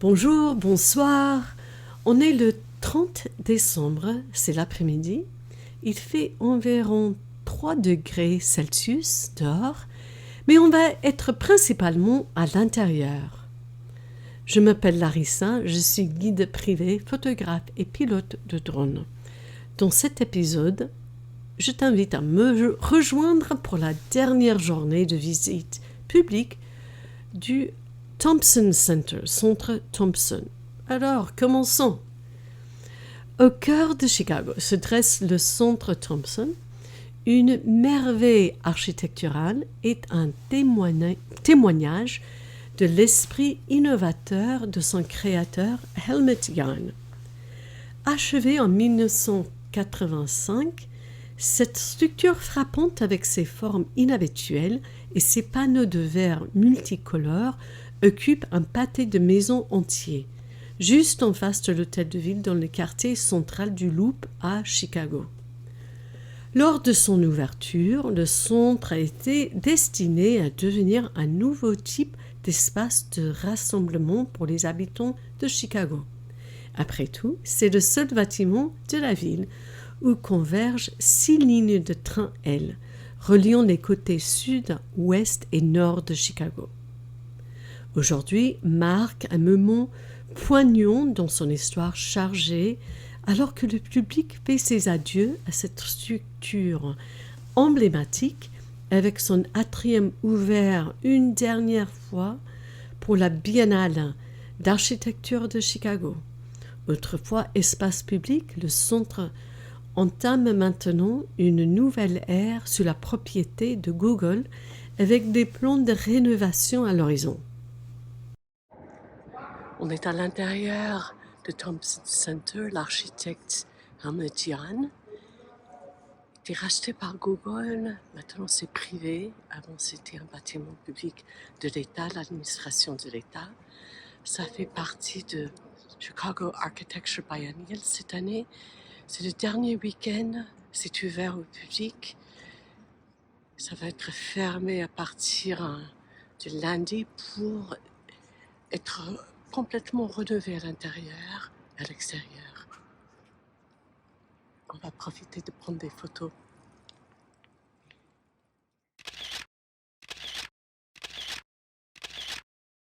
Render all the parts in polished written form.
Bonjour, bonsoir. On est le 30 décembre, c'est l'après-midi. Il fait environ 3 degrés Celsius dehors, mais on va être principalement à l'intérieur. Je m'appelle Larissa, je suis guide privé, photographe et pilote de drone. Dans cet épisode, je t'invite à me rejoindre pour la dernière journée de visite publique du Thompson Center, Centre Thompson. Alors, commençons. Au cœur de Chicago se dresse le Centre Thompson, une merveille architecturale et un témoignage de l'esprit innovateur de son créateur Helmut Jahn. Achevée en 1985, cette structure frappante avec ses formes inhabituelles et ses panneaux de verre multicolores occupe un pâté de maisons entier, juste en face de l'hôtel de ville dans le quartier central du Loop à Chicago. Lors de son ouverture, le centre a été destiné à devenir un nouveau type d'espace de rassemblement pour les habitants de Chicago. Après tout, c'est le seul bâtiment de la ville où convergent 6 lignes de train L, reliant les côtés sud, ouest et nord de Chicago. Aujourd'hui marque un moment poignant dans son histoire chargée, alors que le public fait ses adieux à cette structure emblématique avec son atrium ouvert une dernière fois pour la Biennale d'architecture de Chicago. Autrefois espace public, le centre entame maintenant une nouvelle ère sous la propriété de Google avec des plans de rénovation à l'horizon. On est à l'intérieur de Thompson Center, l'architecte Helmut Jahn était racheté par Google, maintenant c'est privé, avant c'était un bâtiment public de l'État, l'administration de l'État. Ça fait partie de Chicago Architecture Biennial cette année. C'est le dernier week-end, c'est ouvert au public. Ça va être fermé à partir de lundi pour être complètement rénové à l'intérieur et à l'extérieur. On va profiter de prendre des photos.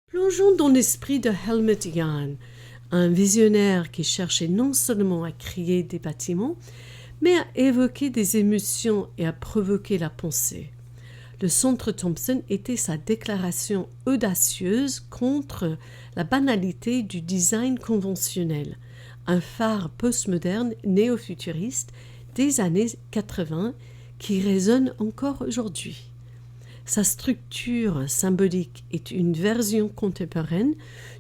Plongeons dans l'esprit de Helmut Jahn, un visionnaire qui cherchait non seulement à créer des bâtiments, mais à évoquer des émotions et à provoquer la pensée. Le Centre Thompson était sa déclaration audacieuse contre la banalité du design conventionnel, un phare postmoderne néo-futuriste des années 80 qui résonne encore aujourd'hui. Sa structure symbolique est une version contemporaine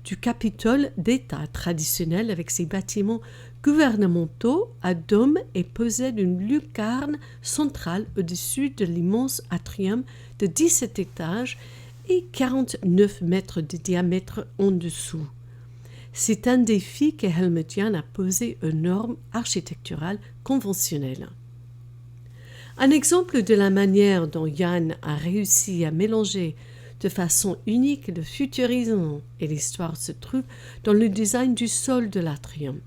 du Capitole d'État traditionnel avec ses bâtiments gouvernementaux à dôme et possède une lucarne centrale au-dessus de l'immense atrium de 17 étages et 49 mètres de diamètre en dessous. C'est un défi que Helmut Jahn a posé aux normes architecturales conventionnelles. Un exemple de la manière dont Jahn a réussi à mélanger de façon unique le futurisme et l'histoire se trouve dans le design du sol de l'atrium.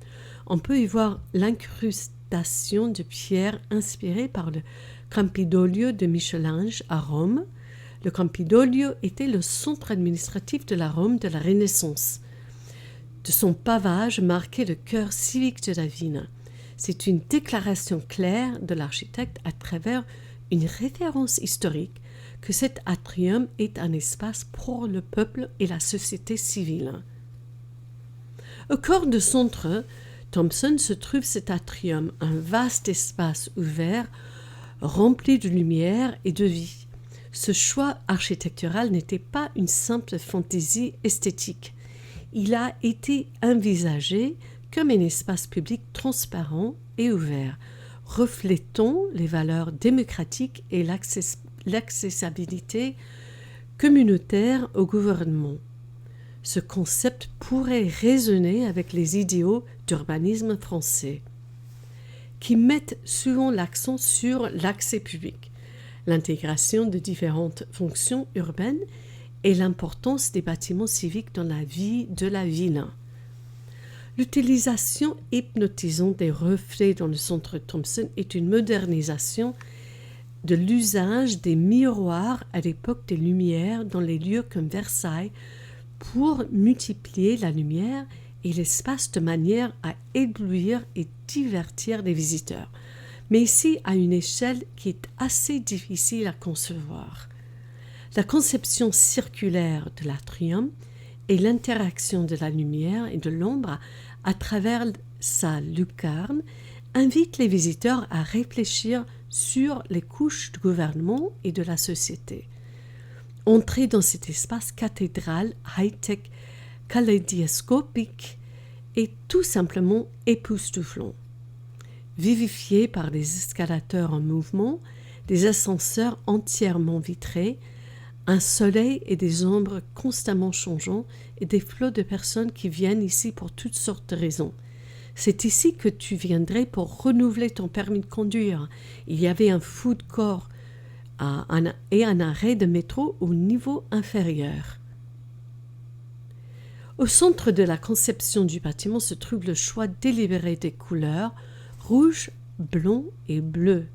On peut y voir l'incrustation de pierres inspirée par le Campidoglio de Michel-Ange à Rome. Le Campidoglio était le centre administratif de la Rome de la Renaissance. De son pavage marquait le cœur civique de la ville. C'est une déclaration claire de l'architecte à travers une référence historique que cet atrium est un espace pour le peuple et la société civile. Au cœur du centre Thompson se trouve cet atrium, un vaste espace ouvert, rempli de lumière et de vie. Ce choix architectural n'était pas une simple fantaisie esthétique. Il a été envisagé comme un espace public transparent et ouvert, reflétant les valeurs démocratiques et l'accessibilité communautaire au gouvernement. Ce concept pourrait résonner avec les idéaux d'urbanisme français, qui mettent souvent l'accent sur l'accès public, l'intégration de différentes fonctions urbaines et l'importance des bâtiments civiques dans la vie de la ville. L'utilisation hypnotisante des reflets dans le centre Thompson est une modernisation de l'usage des miroirs à l'époque des Lumières dans les lieux comme Versailles pour multiplier la lumière et l'espace de manière à éblouir et divertir les visiteurs, mais ici à une échelle qui est assez difficile à concevoir. La conception circulaire de l'atrium et l'interaction de la lumière et de l'ombre à travers sa lucarne invitent les visiteurs à réfléchir sur les couches du gouvernement et de la société. Entrer dans cet espace cathédral high-tech kaléidoscopique est tout simplement époustouflant. Vivifié par des escalateurs en mouvement, des ascenseurs entièrement vitrés, un soleil et des ombres constamment changeants et des flots de personnes qui viennent ici pour toutes sortes de raisons. C'est ici que tu viendrais pour renouveler ton permis de conduire. Il y avait un food court et un arrêt de métro au niveau inférieur. Au centre de la conception du bâtiment se trouve le choix délibéré des couleurs rouge, blanc et bleu,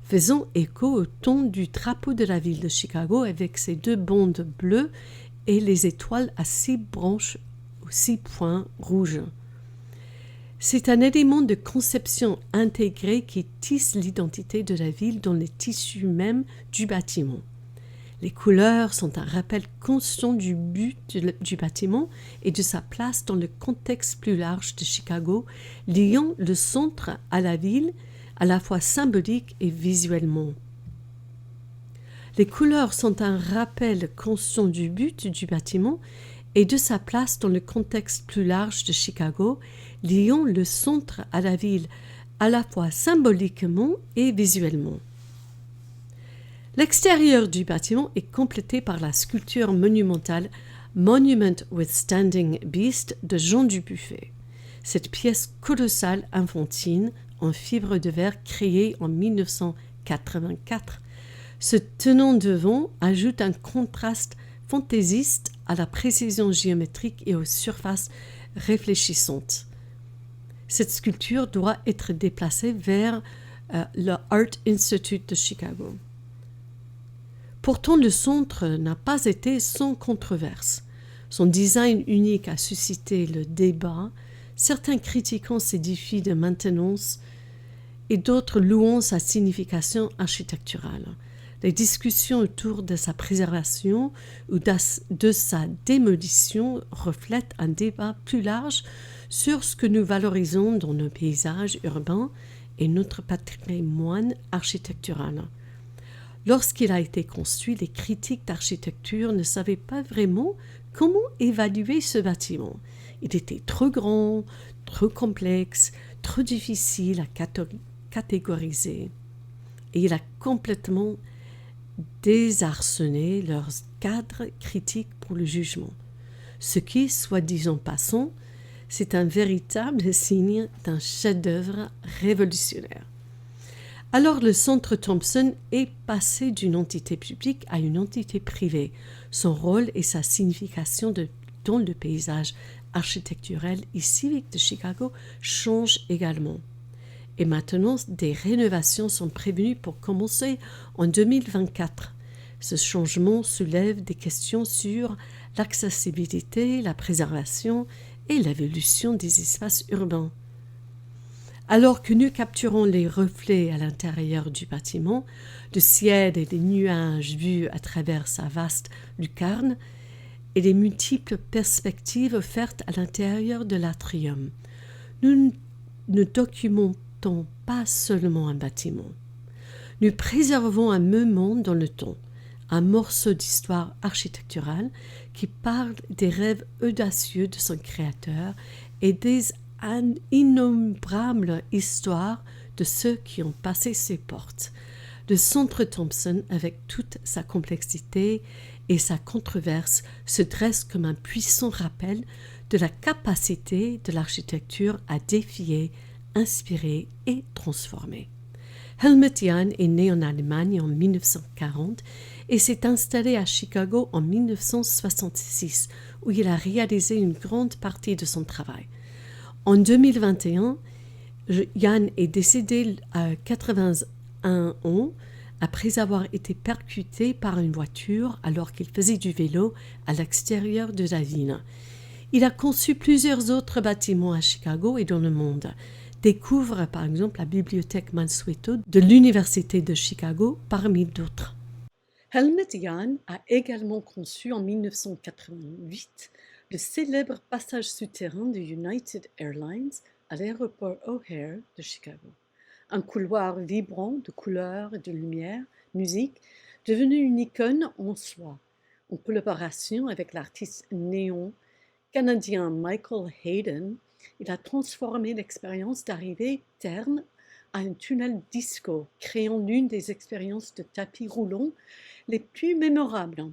faisant écho au ton du drapeau de la ville de Chicago avec ses 2 bandes bleues et les étoiles à 6 branches ou 6 points rouges. C'est un élément de conception intégré qui tisse l'identité de la ville dans les tissus mêmes du bâtiment. Les couleurs sont un rappel constant du but du bâtiment et de sa place dans le contexte plus large de Chicago, liant le centre à la ville, à la fois symbolique et visuellement. Les couleurs sont un rappel constant du but du bâtiment et de sa place dans le contexte plus large de Chicago, liant le centre à la ville, à la fois symboliquement et visuellement. L'extérieur du bâtiment est complété par la sculpture monumentale Monument with Standing Beast de Jean Dubuffet. Cette pièce colossale infantine en fibre de verre créée en 1984, se tenant devant, ajoute un contraste fantaisiste à la précision géométrique et aux surfaces réfléchissantes. Cette sculpture doit être déplacée vers le Art Institute de Chicago. Pourtant, le centre n'a pas été sans controverse. Son design unique a suscité le débat, certains critiquant ses défis de maintenance et d'autres louant sa signification architecturale. Les discussions autour de sa préservation ou de sa démolition reflètent un débat plus large sur ce que nous valorisons dans nos paysages urbains et notre patrimoine architectural. Lorsqu'il a été construit, les critiques d'architecture ne savaient pas vraiment comment évaluer ce bâtiment. Il était trop grand, trop complexe, trop difficile à catégoriser. Et il a complètement désarçonné leurs cadres critiques pour le jugement. Ce qui, soit dit en passant, c'est un véritable signe d'un chef-d'œuvre révolutionnaire. Alors le centre Thompson est passé d'une entité publique à une entité privée. Son rôle et sa signification dans le paysage architecturel et civique de Chicago changent également. Et maintenant, des rénovations sont prévues pour commencer en 2024. Ce changement soulève des questions sur l'accessibilité, la préservation et l'évolution des espaces urbains. Alors que nous capturons les reflets à l'intérieur du bâtiment, le ciel et les nuages vus à travers sa vaste lucarne et les multiples perspectives offertes à l'intérieur de l'atrium, nous ne documentons pas seulement un bâtiment. Nous préservons un moment dans le temps, un morceau d'histoire architecturale qui parle des rêves audacieux de son créateur et des innombrables histoires de ceux qui ont passé ses portes. Le centre Thompson, avec toute sa complexité et sa controverse, se dresse comme un puissant rappel de la capacité de l'architecture à défier, inspirer et transformer. Helmut Jahn est né en Allemagne en 1940 et s'est installé à Chicago en 1966, où il a réalisé une grande partie de son travail. En 2021, Jahn est décédé à 81 ans après avoir été percuté par une voiture alors qu'il faisait du vélo à l'extérieur de la ville. Il a conçu plusieurs autres bâtiments à Chicago et dans le monde. Découvre par exemple la bibliothèque Mansueto de l'Université de Chicago parmi d'autres. Helmut Jahn a également conçu en 1988 le célèbre passage souterrain de United Airlines à l'aéroport O'Hare de Chicago. Un couloir vibrant de couleurs, de lumière, musique, devenu une icône en soi, en collaboration avec l'artiste néon canadien Michael Hayden. Il a transformé l'expérience d'arrivée terne à un tunnel disco, créant l'une des expériences de tapis roulant les plus mémorables.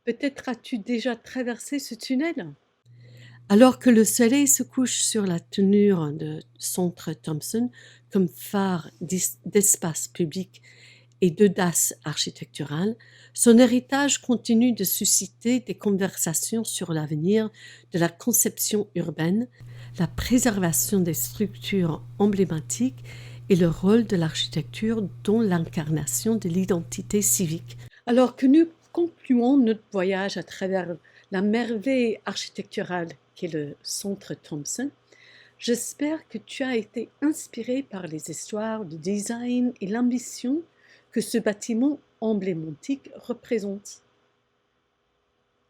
Peut-être as-tu déjà traversé ce tunnel? Alors que le soleil se couche sur la tenure de Centre Thompson comme phare d'espace public et d'audace architecturale, son héritage continue de susciter des conversations sur l'avenir de la conception urbaine, la préservation des structures emblématiques et le rôle de l'architecture dans l'incarnation de l'identité civique. Alors que nous concluons notre voyage à travers la merveille architecturale qu'est le Centre Thompson, j'espère que tu as été inspiré par les histoires, le design et l'ambition que ce bâtiment emblématique représente.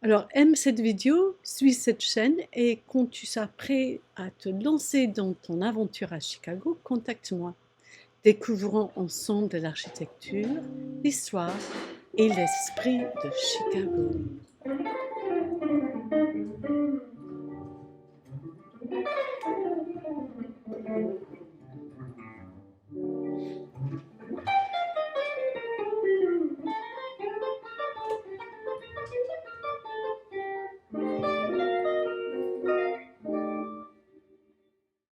Alors aime cette vidéo, suis cette chaîne et quand tu seras prêt à te lancer dans ton aventure à Chicago, contacte-moi. Découvrons ensemble l'architecture, l'histoire et l'esprit de Chicago.